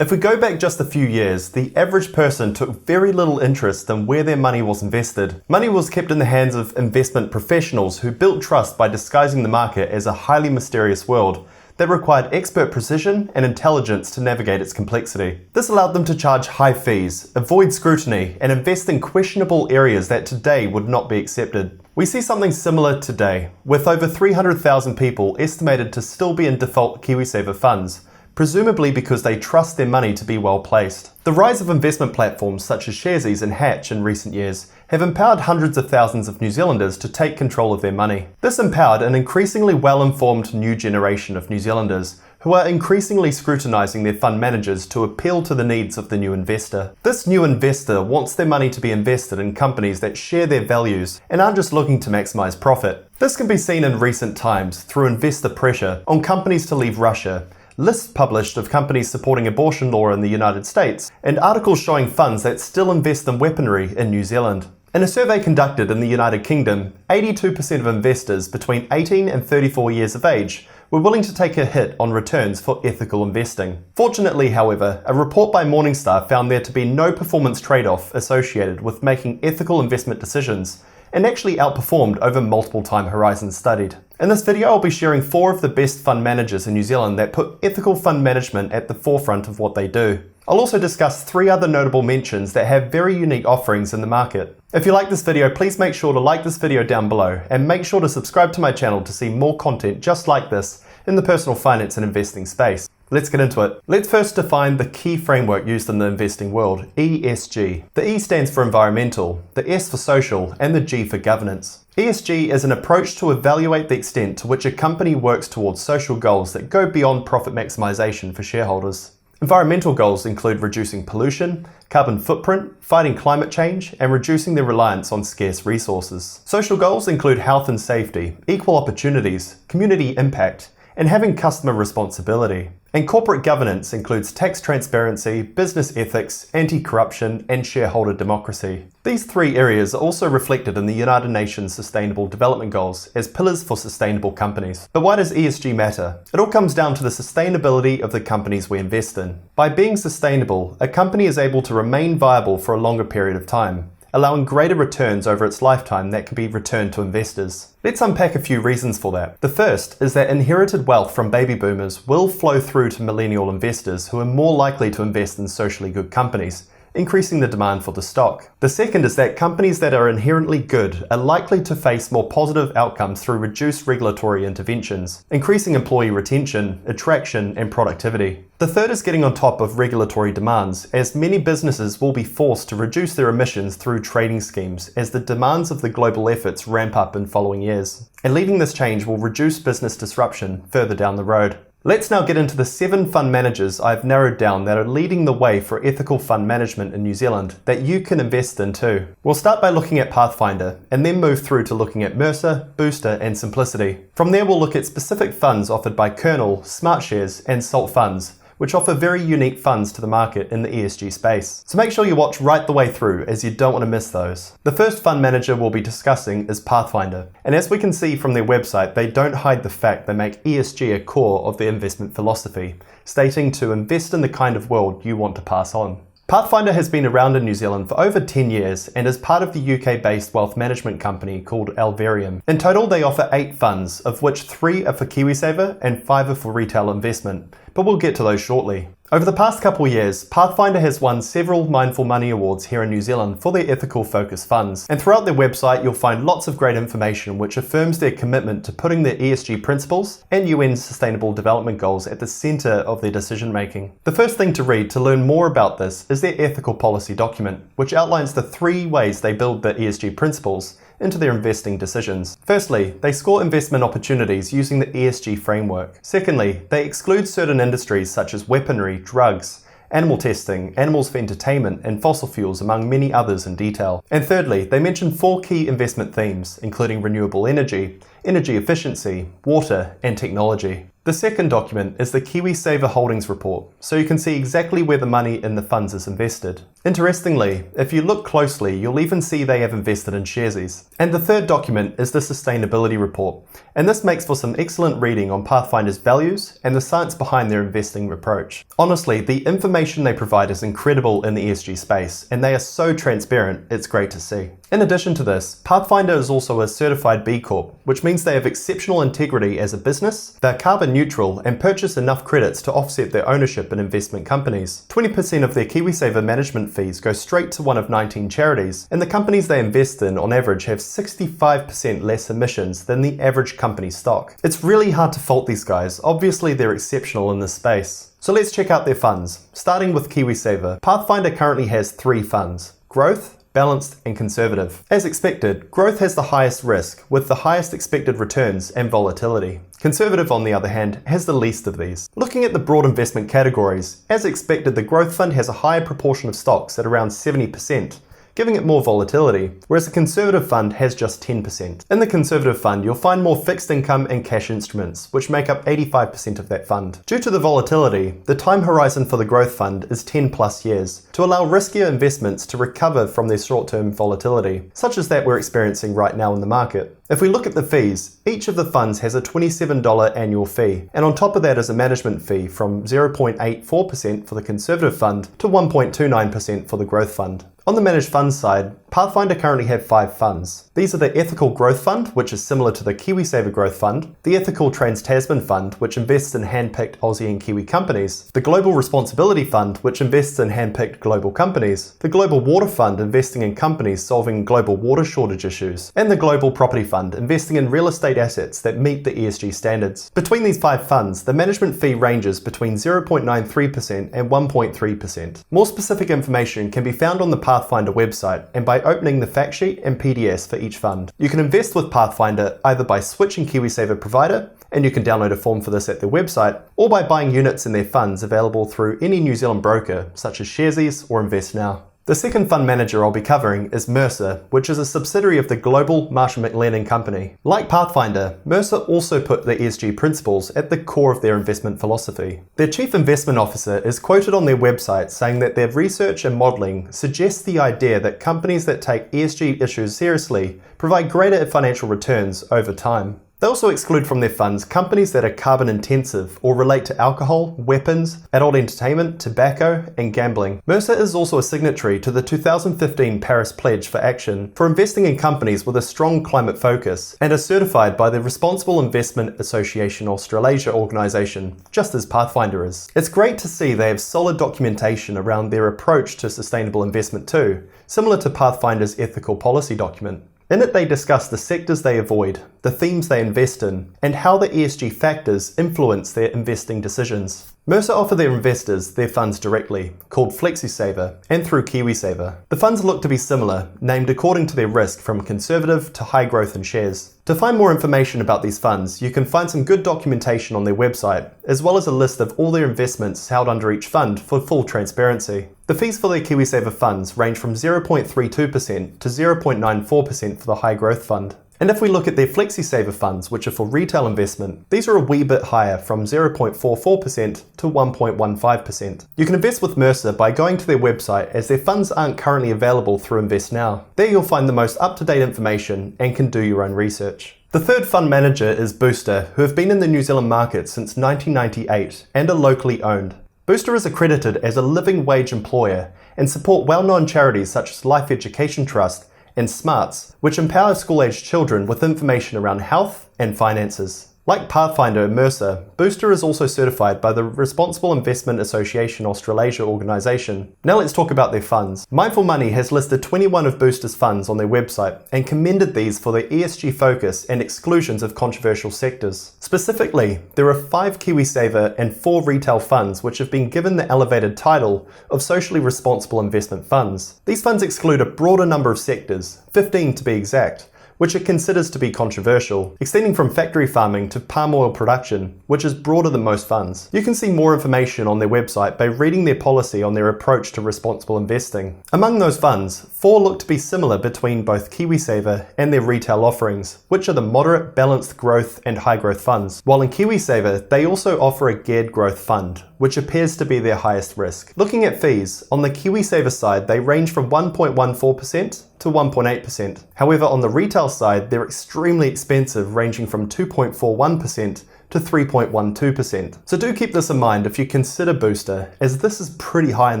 If we go back just a few years, the average person took very little interest in where their money was invested. Money was kept in the hands of investment professionals who built trust by disguising the market as a highly mysterious world that required expert precision and intelligence to navigate its complexity. This allowed them to charge high fees, avoid scrutiny, and invest in questionable areas that today would not be accepted. We see something similar today, with over 300,000 people estimated to still be in default KiwiSaver funds, presumably because they trust their money to be well placed. The rise of investment platforms such as Sharesies and Hatch in recent years have empowered hundreds of thousands of New Zealanders to take control of their money. This empowered an increasingly well-informed new generation of New Zealanders who are increasingly scrutinising their fund managers to appeal to the needs of the new investor. This new investor wants their money to be invested in companies that share their values and aren't just looking to maximise profit. This can be seen in recent times through investor pressure on companies to leave Russia, lists published of companies supporting abortion law in the United States, and articles showing funds that still invest in weaponry in New Zealand. In a survey conducted in the United Kingdom, 82% of investors between 18 and 34 years of age were willing to take a hit on returns for ethical investing. Fortunately, however, a report by Morningstar found there to be no performance trade-off associated with making ethical investment decisions, and actually outperformed over multiple time horizons studied. In this video, I'll be sharing 4 of the best fund managers in New Zealand that put ethical fund management at the forefront of what they do. I'll also discuss 3 other notable mentions that have very unique offerings in the market. If you like this video, please make sure to like this video down below and make sure to subscribe to my channel to see more content just like this in the personal finance and investing space. Let's get into it. Let's first define the key framework used in the investing world, ESG. The E stands for environmental, the S for social, and the G for governance. ESG is an approach to evaluate the extent to which a company works towards social goals that go beyond profit maximization for shareholders. Environmental goals include reducing pollution, carbon footprint, fighting climate change, and reducing their reliance on scarce resources. Social goals include health and safety, equal opportunities, community impact, and having customer responsibility. And corporate governance includes tax transparency, business ethics, anti-corruption, and shareholder democracy. These 3 areas are also reflected in the United Nations Sustainable Development Goals as pillars for sustainable companies. But why does ESG matter? It all comes down to the sustainability of the companies we invest in. By being sustainable, a company is able to remain viable for a longer period of time, allowing greater returns over its lifetime that can be returned to investors. Let's unpack a few reasons for that. The first is that inherited wealth from baby boomers will flow through to millennial investors who are more likely to invest in socially good companies, increasing the demand for the stock. The second is that companies that are inherently good are likely to face more positive outcomes through reduced regulatory interventions, increasing employee retention, attraction, and productivity. The third is getting on top of regulatory demands, as many businesses will be forced to reduce their emissions through trading schemes as the demands of the global efforts ramp up in following years. And leading this change will reduce business disruption further down the road. Let's now get into the 7 fund managers I've narrowed down that are leading the way for ethical fund management in New Zealand that you can invest in too. We'll start by looking at Pathfinder and then move through to looking at Mercer, Booster, and Simplicity. From there, we'll look at specific funds offered by Kernel, Smartshares, and Salt Funds, which offer very unique funds to the market in the ESG space. So make sure you watch right the way through, as you don't want to miss those. The first fund manager we'll be discussing is Pathfinder, and as we can see from their website, they don't hide the fact they make ESG a core of their investment philosophy, stating to invest in the kind of world you want to pass on. Pathfinder has been around in New Zealand for over 10 years and is part of the UK-based wealth management company called Alvarium. In total, they offer 8 funds, of which 3 are for KiwiSaver and 5 are for retail investment, but we'll get to those shortly. Over the past couple years, Pathfinder has won several Mindful Money Awards here in New Zealand for their ethical focus funds. And throughout their website, you'll find lots of great information which affirms their commitment to putting their ESG principles and UN Sustainable Development Goals at the center of their decision making. The first thing to read to learn more about this is their ethical policy document, which outlines the 3 ways they build their ESG principles into their investing decisions. Firstly, they score investment opportunities using the ESG framework. Secondly, they exclude certain industries such as weaponry, drugs, animal testing, animals for entertainment, and fossil fuels, among many others in detail. And thirdly, they mention 4 key investment themes, including renewable energy, energy efficiency, water, and technology. The second document is the KiwiSaver Holdings Report, so you can see exactly where the money in the funds is invested. Interestingly, if you look closely, you'll even see they have invested in sharesies. And the third document is the sustainability report, and this makes for some excellent reading on Pathfinder's values and the science behind their investing approach. Honestly, the information they provide is incredible in the ESG space, and they are so transparent, it's great to see. In addition to this, Pathfinder is also a certified B Corp, which means they have exceptional integrity as a business, they're carbon neutral, and purchase enough credits to offset their ownership in investment companies. 20% of their KiwiSaver management fees go straight to one of 19 charities, and the companies they invest in on average have 65% less emissions than the average company stock. It's really hard to fault these guys, obviously they're exceptional in this space. So let's check out their funds. Starting with KiwiSaver, Pathfinder currently has 3 funds: Growth, Balanced, and Conservative. As expected, Growth has the highest risk, with the highest expected returns and volatility. Conservative, on the other hand, has the least of these. Looking at the broad investment categories, as expected, the Growth Fund has a higher proportion of stocks at around 70%, giving it more volatility, whereas the Conservative Fund has just 10%. In the Conservative Fund, you'll find more fixed income and cash instruments, which make up 85% of that fund. Due to the volatility, the time horizon for the Growth Fund is 10 plus years, to allow riskier investments to recover from their short-term volatility, such as that we're experiencing right now in the market. If we look at the fees, each of the funds has a $27 annual fee, and on top of that is a management fee from 0.84% for the Conservative Fund to 1.29% for the Growth Fund. On the managed funds side, Pathfinder currently have 5 funds. These are the Ethical Growth Fund, which is similar to the KiwiSaver Growth Fund, the Ethical Trans-Tasman Fund, which invests in hand-picked Aussie and Kiwi companies, the Global Responsibility Fund, which invests in hand-picked global companies, the Global Water Fund, investing in companies solving global water shortage issues, and the Global Property Fund, investing in real estate assets that meet the ESG standards. Between these 5 funds, the management fee ranges between 0.93% and 1.3%. More specific information can be found on the Pathfinder website and by opening the fact sheet and PDS for each fund. You can invest with Pathfinder either by switching KiwiSaver provider, and you can download a form for this at their website, or by buying units in their funds available through any New Zealand broker such as Sharesies or InvestNow. The second fund manager I'll be covering is Mercer, which is a subsidiary of the global Marsh & McLennan company. Like Pathfinder, Mercer also put the ESG principles at the core of their investment philosophy. Their chief investment officer is quoted on their website saying that their research and modelling suggests the idea that companies that take ESG issues seriously provide greater financial returns over time. They also exclude from their funds companies that are carbon intensive or relate to alcohol, weapons, adult entertainment, tobacco, and gambling. Mercer is also a signatory to the 2015 Paris Pledge for Action for investing in companies with a strong climate focus and is certified by the Responsible Investment Association Australasia organisation, just as Pathfinder is. It's great to see they have solid documentation around their approach to sustainable investment too, similar to Pathfinder's ethical policy document. In it, they discuss the sectors they avoid, the themes they invest in, and how the ESG factors influence their investing decisions. Mercer offer their investors their funds directly, called FlexiSaver, and through KiwiSaver. The funds look to be similar, named according to their risk from conservative to high growth in shares. To find more information about these funds, you can find some good documentation on their website, as well as a list of all their investments held under each fund for full transparency. The fees for their KiwiSaver funds range from 0.32% to 0.94% for the high growth fund. And if we look at their FlexiSaver funds, which are for retail investment, these are a wee bit higher, from 0.44% to 1.15%. You can invest with Mercer by going to their website, as their funds aren't currently available through InvestNow. There you'll find the most up-to-date information and can do your own research. The third fund manager is Booster, who have been in the New Zealand market since 1998 and are locally owned. Booster is accredited as a living wage employer and support well-known charities such as Life Education Trust and Smarts, which empower school-aged children with information around health and finances. Like Pathfinder and Mercer, Booster is also certified by the Responsible Investment Association Australasia organisation. Now let's talk about their funds. Mindful Money has listed 21 of Booster's funds on their website and commended these for their ESG focus and exclusions of controversial sectors. Specifically, there are 5 KiwiSaver and 4 retail funds which have been given the elevated title of socially responsible investment funds. These funds exclude a broader number of sectors, 15 to be exact, which it considers to be controversial, extending from factory farming to palm oil production, which is broader than most funds. You can see more information on their website by reading their policy on their approach to responsible investing. Among those funds, 4 look to be similar between both KiwiSaver and their retail offerings, which are the moderate, balanced growth and high growth funds. While in KiwiSaver, they also offer a geared growth fund, which appears to be their highest risk. Looking at fees, on the KiwiSaver side, they range from 1.14% to 1.8%. However, on the retail side, they're extremely expensive, ranging from 2.41% to 3.12%. So do keep this in mind if you consider Booster, as this is pretty high in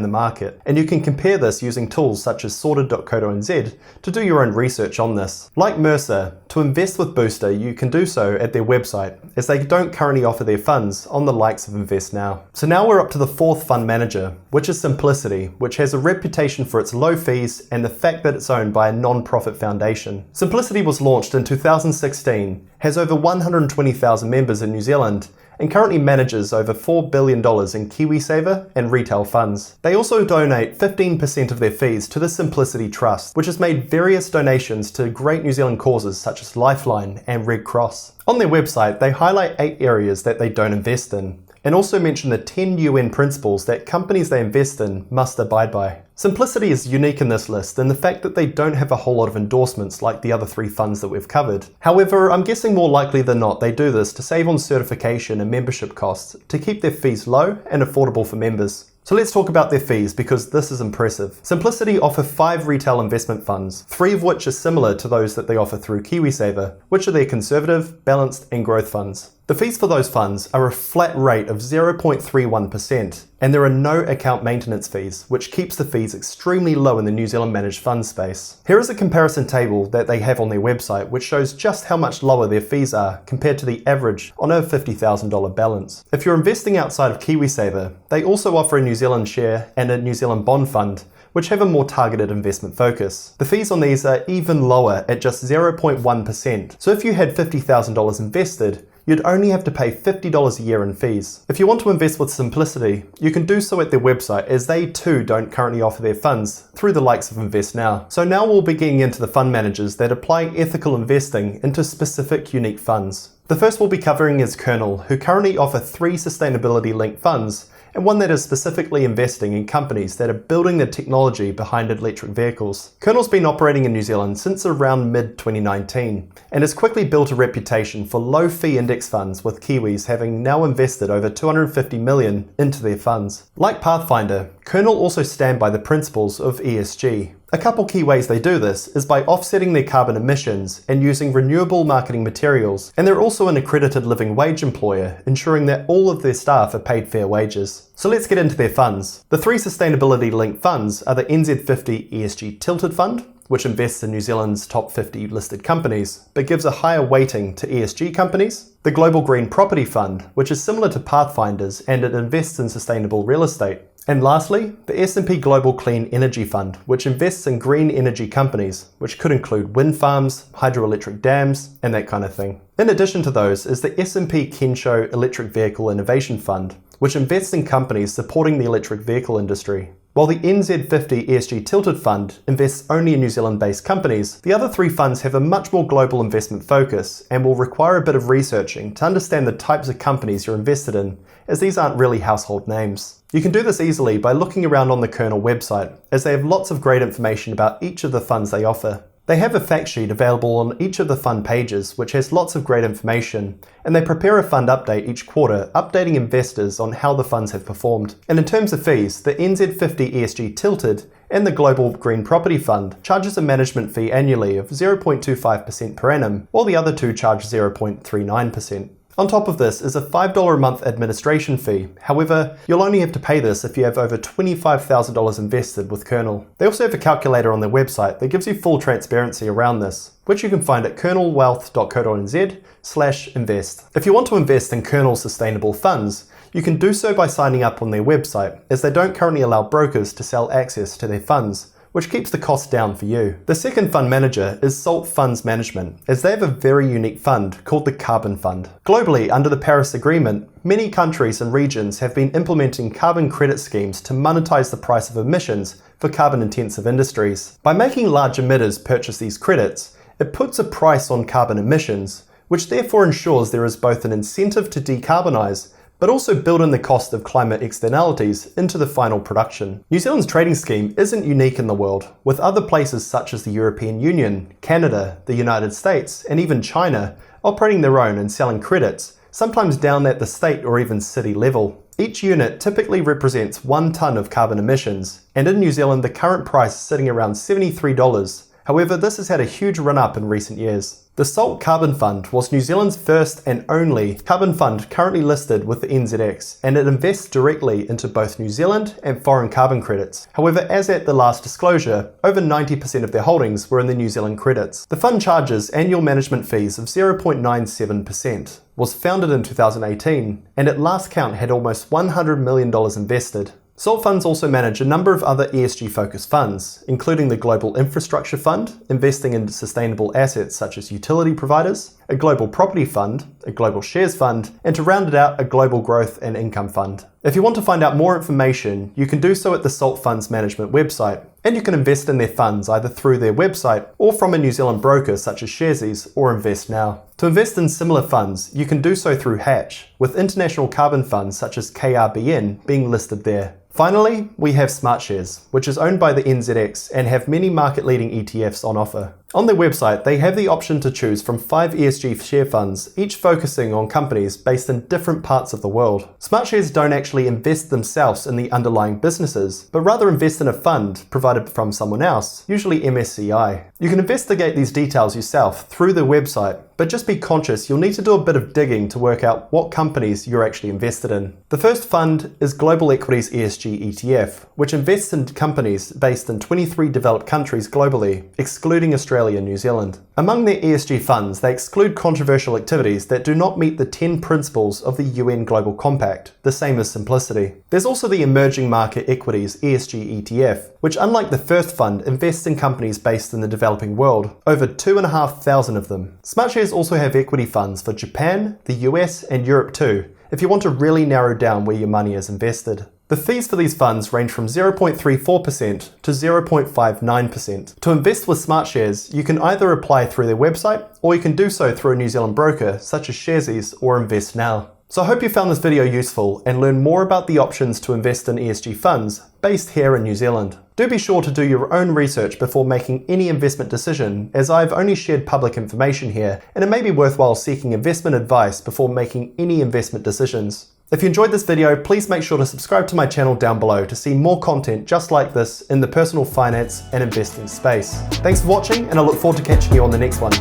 the market, and you can compare this using tools such as sorted.co.nz to do your own research on this. Like Mercer, to invest with Booster, you can do so at their website, as they don't currently offer their funds on the likes of Invest Now. So now we're up to the fourth fund manager, which is Simplicity, which has a reputation for its low fees and the fact that it's owned by a non-profit foundation. Simplicity was launched in 2016, has over 120,000 members in New Zealand, and currently manages over $4 billion in KiwiSaver and retail funds. They also donate 15% of their fees to the Simplicity Trust, which has made various donations to great New Zealand causes such as Lifeline and Red Cross. On their website, they highlight 8 areas that they don't invest in, and also mention the 10 UN principles that companies they invest in must abide by. Simplicity is unique in this list in the fact that they don't have a whole lot of endorsements like the other 3 funds that we've covered. However, I'm guessing more likely than not they do this to save on certification and membership costs to keep their fees low and affordable for members. So let's talk about their fees, because this is impressive. Simplicity offer 5 retail investment funds, 3 of which are similar to those that they offer through KiwiSaver, which are their conservative, balanced and growth funds. The fees for those funds are a flat rate of 0.31%, and there are no account maintenance fees, which keeps the fees extremely low in the New Zealand managed fund space. Here is a comparison table that they have on their website, which shows just how much lower their fees are compared to the average on a $50,000 balance. If you're investing outside of KiwiSaver, they also offer a New Zealand share and a New Zealand bond fund, which have a more targeted investment focus. The fees on these are even lower at just 0.1%. So if you had $50,000 invested, you'd only have to pay $50 a year in fees. If you want to invest with Simplicity, you can do so at their website, as they too don't currently offer their funds through the likes of Invest Now. So now we'll be getting into the fund managers that apply ethical investing into specific unique funds. The first we'll be covering is Kernel, who currently offer 3 sustainability-linked funds, and one that is specifically investing in companies that are building the technology behind electric vehicles. Kernel's been operating in New Zealand since around mid-2019 and has quickly built a reputation for low-fee index funds, with Kiwis having now invested over $250 million into their funds. Like Pathfinder, Kernel also stand by the principles of ESG. A couple key ways they do this is by offsetting their carbon emissions and using renewable marketing materials, and they're also an accredited living wage employer, ensuring that all of their staff are paid fair wages. So let's get into their funds. The 3 sustainability-linked funds are the NZ50 ESG Tilted Fund, which invests in New Zealand's top 50 listed companies, but gives a higher weighting to ESG companies. The Global Green Property Fund, which is similar to Pathfinder's, and it invests in sustainable real estate. And lastly, the S&P Global Clean Energy Fund, which invests in green energy companies, which could include wind farms, hydroelectric dams, and that kind of thing. In addition to those is the S&P Kensho Electric Vehicle Innovation Fund, which invests in companies supporting the electric vehicle industry. While the NZ50 ESG Tilted Fund invests only in New Zealand-based companies, the other 3 funds have a much more global investment focus and will require a bit of researching to understand the types of companies you're invested in, as these aren't really household names. You can do this easily by looking around on the Kernel website, as they have lots of great information about each of the funds they offer. They have a fact sheet available on each of the fund pages, which has lots of great information, and they prepare a fund update each quarter, updating investors on how the funds have performed. And in terms of fees, the NZ50 ESG Tilted and the Global Green Property Fund charges a management fee annually of 0.25% per annum, while the other 2 charge 0.39%. On top of this is a $5 a month administration fee. However, you'll only have to pay this if you have over $25,000 invested with Kernel. They also have a calculator on their website that gives you full transparency around this, which you can find at kernelwealth.co.nz/invest. If you want to invest in Kernel sustainable funds, you can do so by signing up on their website, as they don't currently allow brokers to sell access to their funds, which keeps the cost down for you. The second fund manager is Salt Funds Management, as they have a very unique fund called the Carbon Fund. Globally, under the Paris Agreement, many countries and regions have been implementing carbon credit schemes to monetize the price of emissions for carbon-intensive industries. By making large emitters purchase these credits, it puts a price on carbon emissions, which therefore ensures there is both an incentive to decarbonize, but also build in the cost of climate externalities into the final production. New Zealand's trading scheme isn't unique in the world, with other places such as the European Union, Canada, the United States, and even China operating their own and selling credits, sometimes down at the state or even city level. Each unit typically represents 1 tonne of carbon emissions, and in New Zealand the current price is sitting around $73. However, this has had a huge run-up in recent years. The Salt Carbon Fund was New Zealand's first and only carbon fund currently listed with the NZX, and it invests directly into both New Zealand and foreign carbon credits. However, as at the last disclosure, over 90% of their holdings were in the New Zealand credits. The fund charges annual management fees of 0.97%, was founded in 2018, and at last count had almost $100 million invested. Salt funds also manage a number of other ESG-focused funds, including the Global Infrastructure Fund, investing in sustainable assets such as utility providers, a Global Property Fund, a Global Shares Fund, and to round it out, a Global Growth and Income Fund. If you want to find out more information, you can do so at the Salt Funds Management website, and you can invest in their funds either through their website or from a New Zealand broker such as Sharesies or Invest Now. To invest in similar funds, you can do so through Hatch, with international carbon funds such as KRBN being listed there. Finally, we have Smartshares, which is owned by the NZX and have many market-leading ETFs on offer. On their website, they have the option to choose from 5 ESG share funds, each focusing on companies based in different parts of the world. Smartshares don't actually invest themselves in the underlying businesses, but rather invest in a fund provided from someone else, usually MSCI. You can investigate these details yourself through their website, but just be conscious you'll need to do a bit of digging to work out what companies you're actually invested in. The first fund is Global Equities ESG ETF, which invests in companies based in 23 developed countries globally, excluding Australia and New Zealand. Among their ESG funds, they exclude controversial activities that do not meet the 10 principles of the UN Global Compact, the same as simplicity. There's also the Emerging Market Equities ESG ETF, which unlike the first fund, invests in companies based in the developing world, over 2,500 of them. Smartshares also have equity funds for Japan, the US, and Europe too, if you want to really narrow down where your money is invested. The fees for these funds range from 0.34% to 0.59%. To invest with Smartshares, you can either apply through their website, or you can do so through a New Zealand broker such as Sharesies or Invest Now. So I hope you found this video useful and learn more about the options to invest in ESG funds based here in New Zealand. Do be sure to do your own research before making any investment decision, as I've only shared public information here, and it may be worthwhile seeking investment advice before making any investment decisions. If you enjoyed this video, please make sure to subscribe to my channel down below to see more content just like this in the personal finance and investing space. Thanks for watching, and I look forward to catching you on the next one.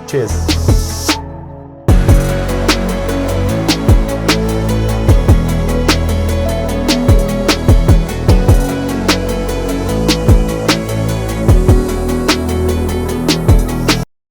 Cheers.